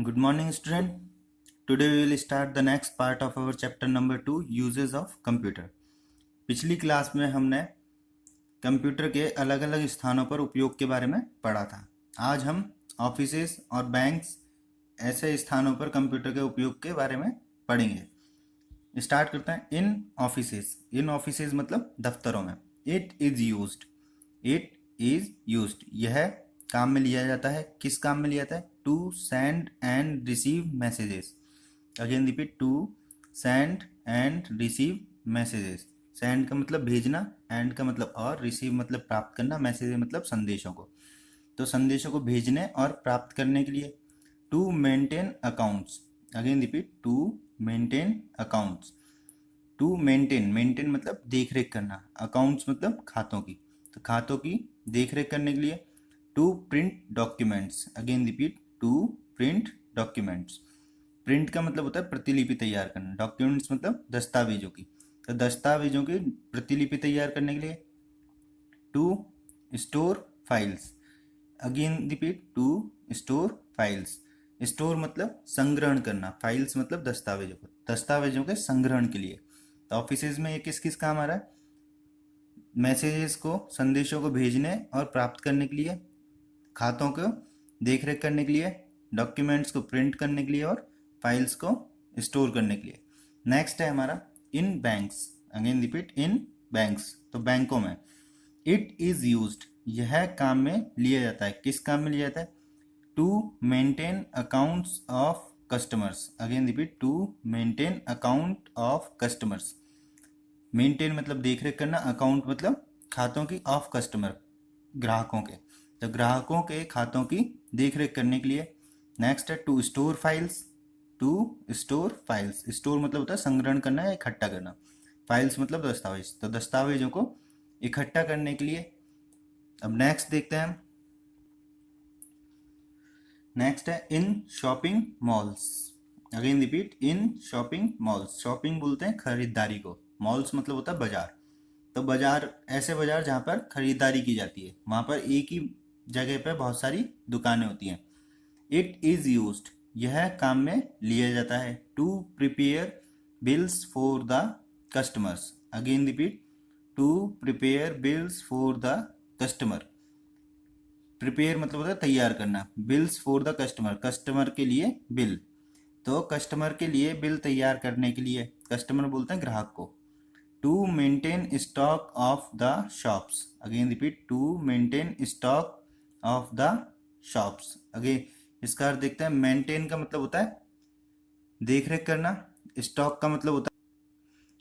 Good morning, student. Today we will start the next part of our chapter number 2, uses of computer. पिछली class में हमने computer के अलग अलग स्थानों पर उपयोग के बारे में पढ़ा था। आज हम ऑफिसेस और बैंक्स ऐसे स्थानों पर कंप्यूटर के उपयोग के बारे में पढ़ेंगे। स्टार्ट करते हैं। इन ऑफिसेस मतलब दफ्तरों में। इट इज़ यूज्ड यह काम में लिया जाता है। किस काम में लिया जाता है? To send and receive messages. Again repeat, to send and receive messages. Send का मतलब भेजना, एंड का मतलब और, रिसीव मतलब प्राप्त करना, मैसेज मतलब संदेशों को। तो संदेशों को भेजने और प्राप्त करने के लिए। To maintain accounts. Again repeat, to maintain accounts. To maintain मतलब देख रेख करना, अकाउंट्स मतलब खातों की, तो खातों की देख रेख करने के लिए। To print documents. Again repeat, to print documents. Print का मतलब होता है प्रतिलिपि तैयार करना, डॉक्यूमेंट्स मतलब दस्तावेजों की, तो दस्तावेजों की प्रतिलिपि तैयार करने के लिए। To store files. Again repeat, to store files. Store मतलब संग्रहण करना, फाइल्स मतलब दस्तावेजों को, दस्तावेजों के संग्रहण के लिए। तो ऑफिसेज में ये किस किस काम आ रहा है? मैसेजेस को, संदेशों को भेजने और प्राप्त करने के लिए, खातों को देख रेख करने के लिए, डॉक्यूमेंट्स को प्रिंट करने के लिए और फाइल्स को स्टोर करने के लिए। नेक्स्ट है हमारा इन बैंक्स। अगेन रिपीट, इन बैंक्स, तो बैंकों में। इट इज़ यूज्ड यह काम में लिया जाता है। किस काम में लिया जाता है? To maintain accounts of customers. Again repeat, to maintain account of customers. Maintain मतलब देख रेख करना, अकाउंट मतलब खातों की, ऑफ कस्टमर ग्राहकों के, तो ग्राहकों के खातों की देख रेख करने के लिए। नेक्स्ट है to store files. To store files, store मतलब होता है संग्रहण करना या इकट्ठा करना, फाइल्स मतलब दस्तावेज, तो दस्तावेजों को इकट्ठा करने के लिए। अब नेक्स्ट देखते हैं हम। नेक्स्ट है इन शॉपिंग मॉल्स। अगेन रिपीट, इन शॉपिंग मॉल्स। शॉपिंग बोलते हैं खरीदारी को, मॉल्स मतलब होता है बाजार, तो बाजार ऐसे बाजार जहाँ पर खरीदारी की जाती है, वहाँ पर एक ही जगह पर बहुत सारी दुकानें होती हैं। इट इज़ यूज्ड यह काम में लिया जाता है। To prepare bills for the customers. Again repeat, to prepare bills for the customer. Prepare मतलब होता है तैयार करना, bills for the customer, customer के लिए बिल, तो कस्टमर के लिए बिल तैयार करने के लिए। कस्टमर बोलते हैं ग्राहक को। To maintain stock of the shops. Again repeat, to maintain stock of the shops. Again इसका अर्थ देखते हैं। मेंटेन का मतलब होता है देख रेख करना, स्टॉक का मतलब होता है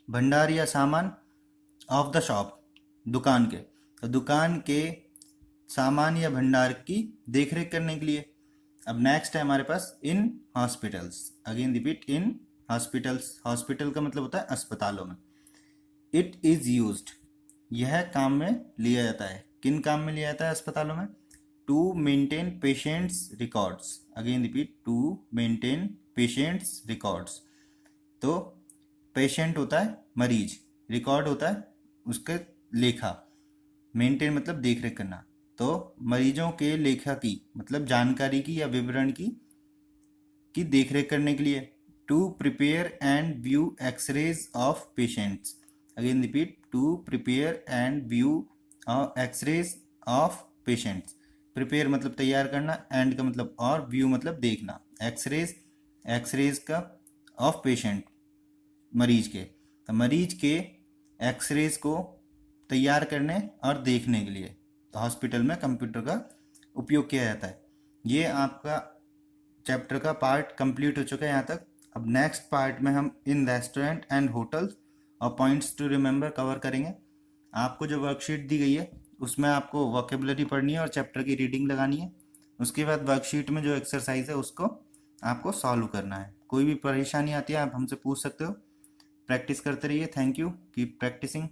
भंडार या सामान, ऑफ द शॉप दुकान के, तो दुकान के सामान या भंडार की देख रेख करने के लिए। अब नेक्स्ट है हमारे पास in hospitals. Again repeat, in hospitals. Hospital का मतलब होता है अस्पतालों में। इट इज़ यूज्ड यह काम में लिया जाता है। किन काम में लिया जाता है अस्पतालों में? To maintain patients records. Again repeat, to maintain patients records, तो पेशेंट होता है मरीज, रिकॉर्ड होता है उसके लेखा, मेंटेन मतलब देख रेख करना, तो मरीजों के लेखा की मतलब जानकारी की या विवरण की देख रेख करने के लिए। To prepare and view x-rays of patients. Again repeat, to prepare and view x-rays of patients. Prepare मतलब तैयार करना, एंड का मतलब और, व्यू मतलब देखना, एक्सरेज, एक्सरेज का ऑफ पेशेंट मरीज के, तो मरीज के एक्सरेज को तैयार करने और देखने के लिए तो हॉस्पिटल में कंप्यूटर का उपयोग किया जाता है। ये आपका चैप्टर का पार्ट कंप्लीट हो चुका है यहाँ तक। अब नेक्स्ट पार्ट में हम इन रेस्टोरेंट एंड होटल्स और पॉइंट्स टू रिमेंबर कवर करेंगे। आपको जो वर्कशीट दी गई है उसमें आपको वोकेबलरी पढ़नी है और चैप्टर की रीडिंग लगानी है। उसके बाद वर्कशीट में जो एक्सरसाइज है उसको आपको सॉल्व करना है। कोई भी परेशानी आती है आप हमसे पूछ सकते हो। प्रैक्टिस करते रहिए। Thank you, keep practising.